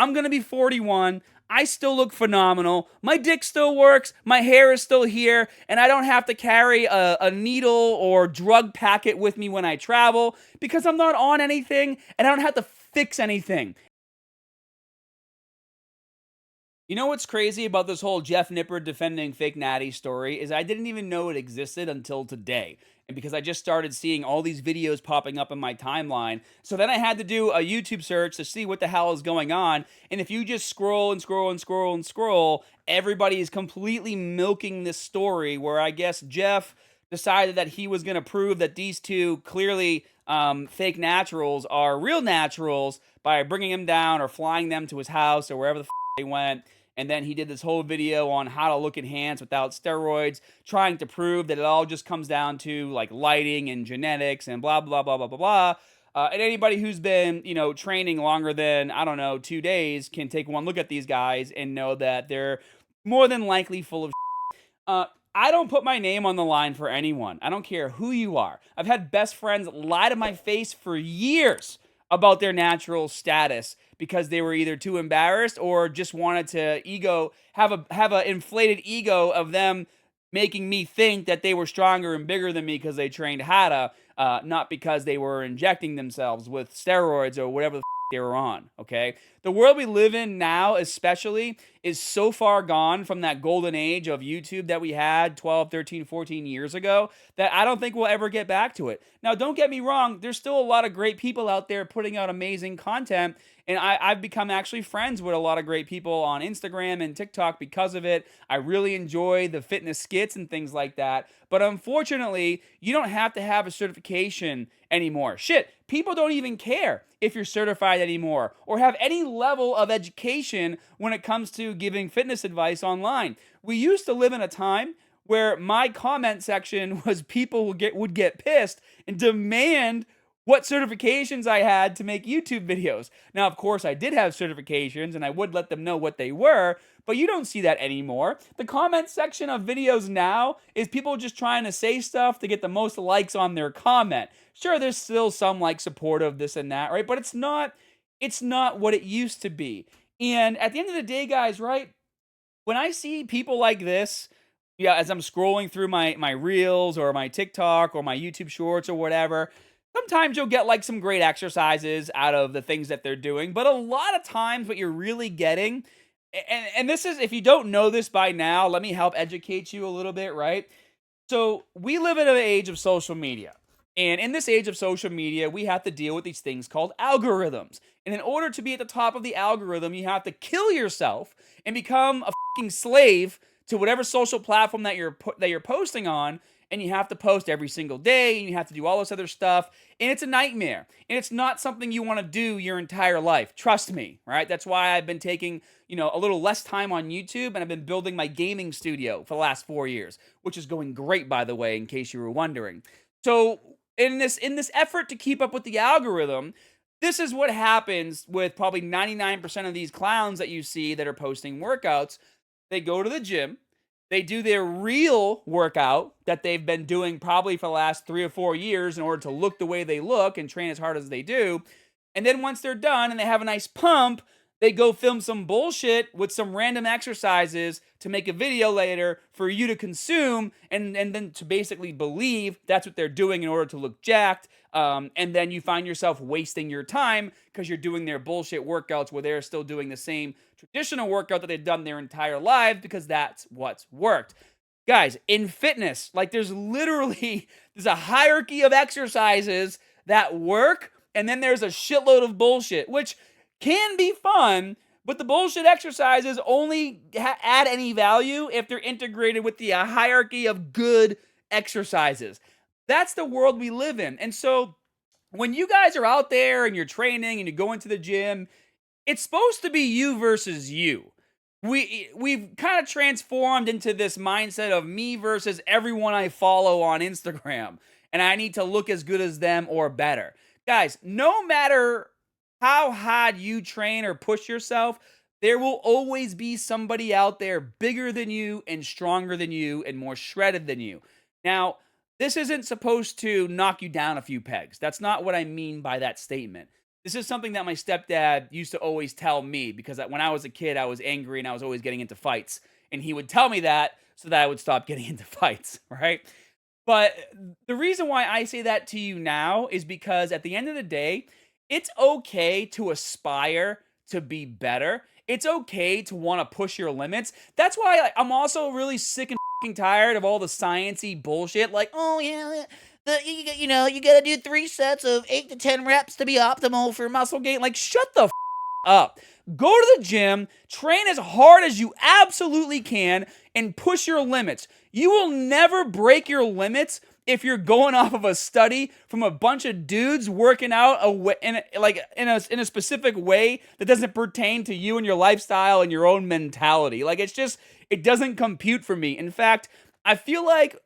I'm going to be 41. I still look phenomenal. My dick still works. My hair is still here. And I don't have to carry a needle or drug packet with me when I travel because I'm not on anything and I don't have to fix anything. You know what's crazy about this whole Jeff Nippard defending fake natty story is I didn't even know it existed until today. And because I just started seeing all these videos popping up in my timeline. So then I had to do a YouTube search to see what the hell is going on. And if you just scroll and scroll and scroll and scroll, everybody is completely milking this story where I guess Jeff decided that he was going to prove that these two clearly fake naturals are real naturals by bringing them down or flying them to his house or wherever the they went. And then he did this whole video on how to look enhanced without steroids, trying to prove that it all just comes down to like lighting and genetics and blah, blah, blah, blah, blah, blah. And anybody who's been, training longer than, I don't know, 2 days can take one look at these guys and know that they're more than likely full of I don't put my name on the line for anyone. I don't care who you are. I've had best friends lie to my face for years about their natural status because they were either too embarrassed or just wanted to have a inflated ego of them making me think that they were stronger and bigger than me because they trained Hada, not because they were injecting themselves with steroids or whatever the they were on, okay? The world we live in now, especially, is so far gone from that golden age of YouTube that we had 12, 13, 14 years ago that I don't think we'll ever get back to it. Now, don't get me wrong, there's still a lot of great people out there putting out amazing content, and I've become actually friends with a lot of great people on Instagram and TikTok because of it. I really enjoy the fitness skits and things like that. But unfortunately, you don't have to have a certification anymore. Shit, people don't even care if you're certified anymore or have any level of education when it comes to giving fitness advice online. We used to live in a time where my comment section was people would get pissed and demand what certifications I had to make YouTube videos. Now, of course, I did have certifications and I would let them know what they were, but you don't see that anymore. The comment section of videos now is people just trying to say stuff to get the most likes on their comment. Sure, there's still some like supportive this and that, right? But it's not what it used to be. And at the end of the day, guys, right? When I see people like this, yeah, as I'm scrolling through my reels or my TikTok or my YouTube shorts or whatever, sometimes you'll get like some great exercises out of the things that they're doing, but a lot of times what you're really getting, and this is, if you don't know this by now, let me help educate you a little bit, right? So we live in an age of social media. And in this age of social media, we have to deal with these things called algorithms. And in order to be at the top of the algorithm, you have to kill yourself and become a fucking slave to whatever social platform that you're posting on, and you have to post every single day, and you have to do all this other stuff, and it's a nightmare, and it's not something you want to do your entire life. Trust me, right? That's why I've been taking, a little less time on YouTube, and I've been building my gaming studio for the last 4 years, which is going great, by the way, in case you were wondering. So, in this effort to keep up with the algorithm, this is what happens with probably 99% of these clowns that you see that are posting workouts. They go to the gym, they do their real workout that they've been doing probably for the last 3 or 4 years in order to look the way they look and train as hard as they do. And then once they're done and they have a nice pump, they go film some bullshit with some random exercises to make a video later for you to consume and then to basically believe that's what they're doing in order to look jacked. And then you find yourself wasting your time because you're doing their bullshit workouts where they're still doing the same traditional workout that they've done their entire lives because that's what's worked. Guys, in fitness, like there's a hierarchy of exercises that work, and then there's a shitload of bullshit, which can be fun, but the bullshit exercises only add any value if they're integrated with the hierarchy of good exercises. That's the world we live in. And so when you guys are out there and you're training and you go into the gym, it's supposed to be you versus you. We've kind of transformed into this mindset of me versus everyone I follow on Instagram, and I need to look as good as them or better. Guys, no matter how hard you train or push yourself, there will always be somebody out there bigger than you and stronger than you and more shredded than you. Now, this isn't supposed to knock you down a few pegs. That's not what I mean by that statement. This is something that my stepdad used to always tell me because when I was a kid, I was angry and I was always getting into fights. And he would tell me that so that I would stop getting into fights, right? But the reason why I say that to you now is because at the end of the day, it's okay to aspire to be better. It's okay to want to push your limits. That's why I'm also really sick and fucking tired of all the sciencey bullshit. Like, oh yeah, you got to do 3 sets of 8 to 10 reps to be optimal for muscle gain. Like, shut the up. Go to the gym, train as hard as you absolutely can, and push your limits. You will never break your limits if you're going off of a study from a bunch of dudes working out in a specific way that doesn't pertain to you and your lifestyle and your own mentality. Like, it doesn't compute for me. In fact, I feel like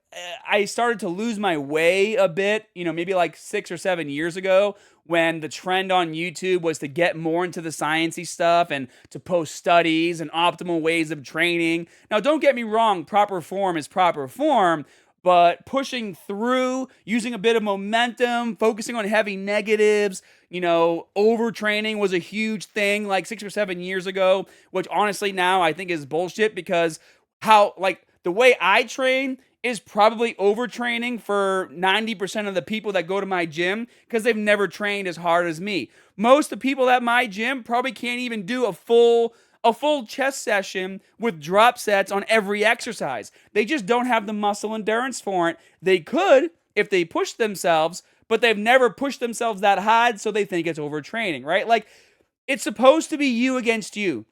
I started to lose my way a bit, maybe like 6 or 7 years ago, when the trend on YouTube was to get more into the sciencey stuff and to post studies and optimal ways of training. Now, don't get me wrong, proper form is proper form, but pushing through, using a bit of momentum, focusing on heavy negatives, overtraining was a huge thing like 6 or 7 years ago, which honestly now I think is bullshit because the way I train is probably overtraining for 90% of the people that go to my gym because they've never trained as hard as me. Most of the people at my gym probably can't even do a full chest session with drop sets on every exercise. They just don't have the muscle endurance for it. They could if they push themselves, but they've never pushed themselves that hard, so they think it's overtraining, right? Like, it's supposed to be you against you.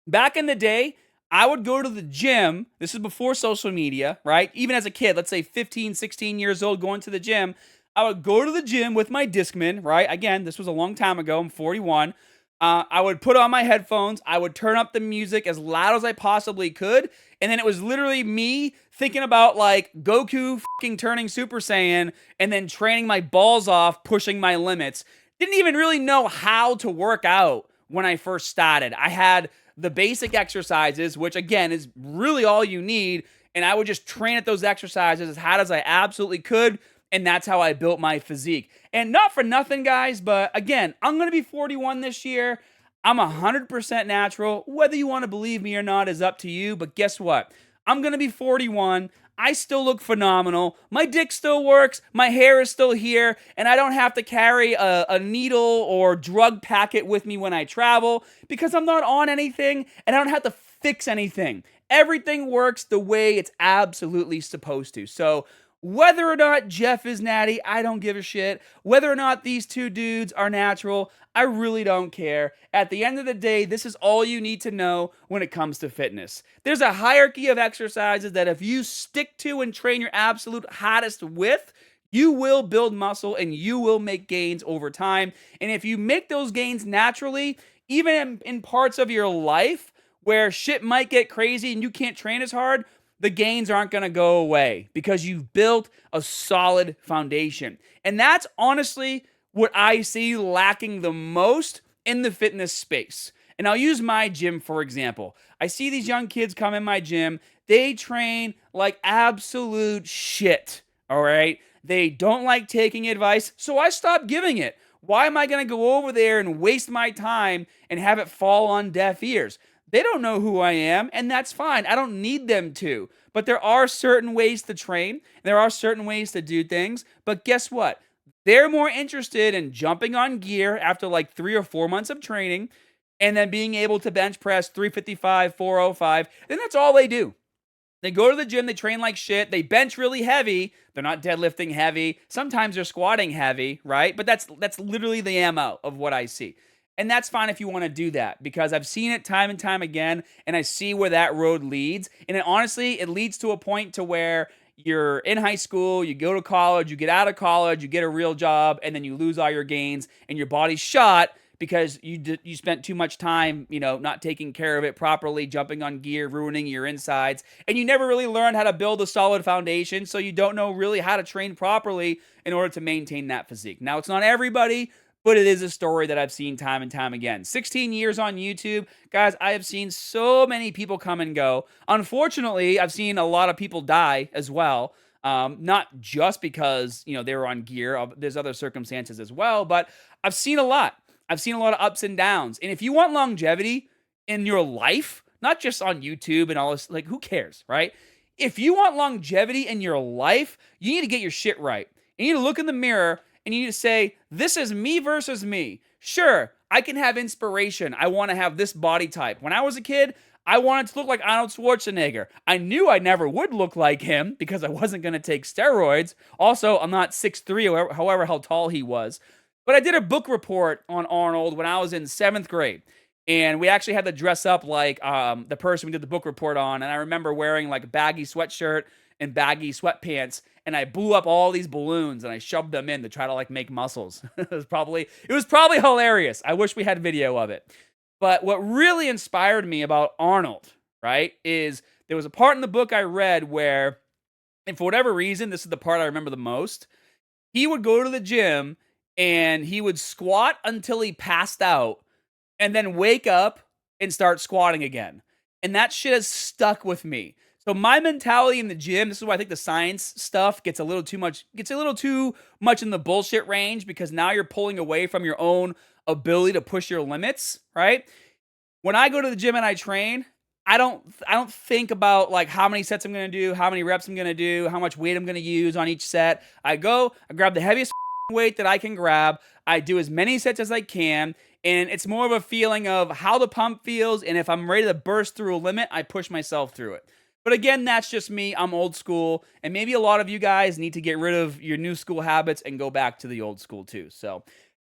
Back in the day, I would go to the gym. This is before social media, right? Even as a kid, let's say 15, 16 years old, going to the gym. I would go to the gym with my Discman, right? Again, this was a long time ago. I'm 41. I would put on my headphones. I would turn up the music as loud as I possibly could. And then it was literally me thinking about like Goku fucking turning Super Saiyan and then training my balls off, pushing my limits. Didn't even really know how to work out when I first started. I had the basic exercises, which again is really all you need. And I would just train at those exercises as hard as I absolutely could. And that's how I built my physique. And not for nothing, guys, but again, I'm going to be 41 this year. I'm 100% natural. Whether you want to believe me or not is up to you. But guess what? I'm going to be 41. I still look phenomenal. My dick still works. My hair is still here. And I don't have to carry a needle or drug packet with me when I travel because I'm not on anything and I don't have to fix anything. Everything works the way it's absolutely supposed to. So whether or not Jeff is natty, I don't give a shit. Whether or not these two dudes are natural, I really don't care. At the end of the day, this is all you need to know when it comes to fitness. There's a hierarchy of exercises that if you stick to and train your absolute hottest with, you will build muscle and you will make gains over time. And if you make those gains naturally, even in parts of your life where shit might get crazy and you can't train as hard, the gains aren't going to go away because you've built a solid foundation. And that's honestly what I see lacking the most in the fitness space. And I'll use my gym for example. I see these young kids come in my gym. They train like absolute shit, all right? They don't like taking advice, so I stopped giving it. Why am I going to go over there and waste my time and have it fall on deaf ears? They don't know who I am, and that's fine. I don't need them to. But there are certain ways to train. There are certain ways to do things. But guess what? They're more interested in jumping on gear after like 3 or 4 months of training and then being able to bench press 355, 405. And that's all they do. They go to the gym, they train like shit, they bench really heavy. They're not deadlifting heavy. Sometimes they're squatting heavy, right? But that's literally the MO of what I see. And that's fine if you want to do that because I've seen it time and time again and I see where that road leads. And honestly, it leads to a point to where you're in high school, you go to college, you get out of college, you get a real job, and then you lose all your gains and your body's shot because you spent too much time, not taking care of it properly, jumping on gear, ruining your insides, and you never really learned how to build a solid foundation, so you don't know really how to train properly in order to maintain that physique. Now, it's not everybody, but it is a story that I've seen time and time again. 16 years on YouTube. Guys, I have seen so many people come and go. Unfortunately, I've seen a lot of people die as well. Not just because, they were on gear. There's other circumstances as well, but I've seen a lot. I've seen a lot of ups and downs. And if you want longevity in your life, not just on YouTube and all this, like, who cares, right? If you want longevity in your life, you need to get your shit right. You need to look in the mirror and you need to say, this is me versus me. Sure, I can have inspiration. I want to have this body type. When I was a kid, I wanted to look like Arnold Schwarzenegger. I knew I never would look like him because I wasn't going to take steroids. Also, I'm not 6'3", however how tall he was. But I did a book report on Arnold when I was in 7th grade. And we actually had to dress up like the person we did the book report on. And I remember wearing like a baggy sweatshirt and baggy sweatpants. And I blew up all these balloons and I shoved them in to try to like make muscles. It was probably hilarious. I wish we had video of it. But what really inspired me about Arnold, right, is there was a part in the book I read where, and for whatever reason, this is the part I remember the most, he would go to the gym and he would squat until he passed out and then wake up and start squatting again. And that shit has stuck with me. So my mentality in the gym, this is why I think the science stuff gets a little too much in the bullshit range, because now you're pulling away from your own ability to push your limits, right? When I go to the gym and I train, I don't think about like how many sets I'm going to do, how many reps I'm going to do, how much weight I'm going to use on each set. I grab the heaviest weight that I can grab. I do as many sets as I can. And it's more of a feeling of how the pump feels. And if I'm ready to burst through a limit, I push myself through it. But again, that's just me. I'm old school. And maybe a lot of you guys need to get rid of your new school habits and go back to the old school too. So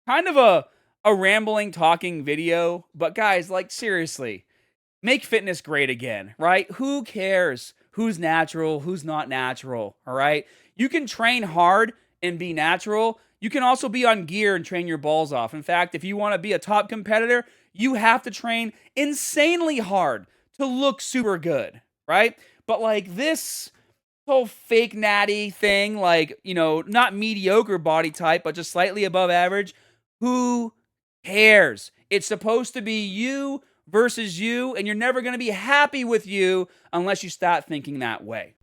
kind of a rambling, talking video. But guys, like seriously, make fitness great again, right? Who cares who's natural, who's not natural, all right? You can train hard and be natural. You can also be on gear and train your balls off. In fact, if you want to be a top competitor, you have to train insanely hard to look super good, right? But like this whole fake natty thing, like, not mediocre body type, but just slightly above average, who cares? It's supposed to be you versus you, and you're never going to be happy with you unless you start thinking that way.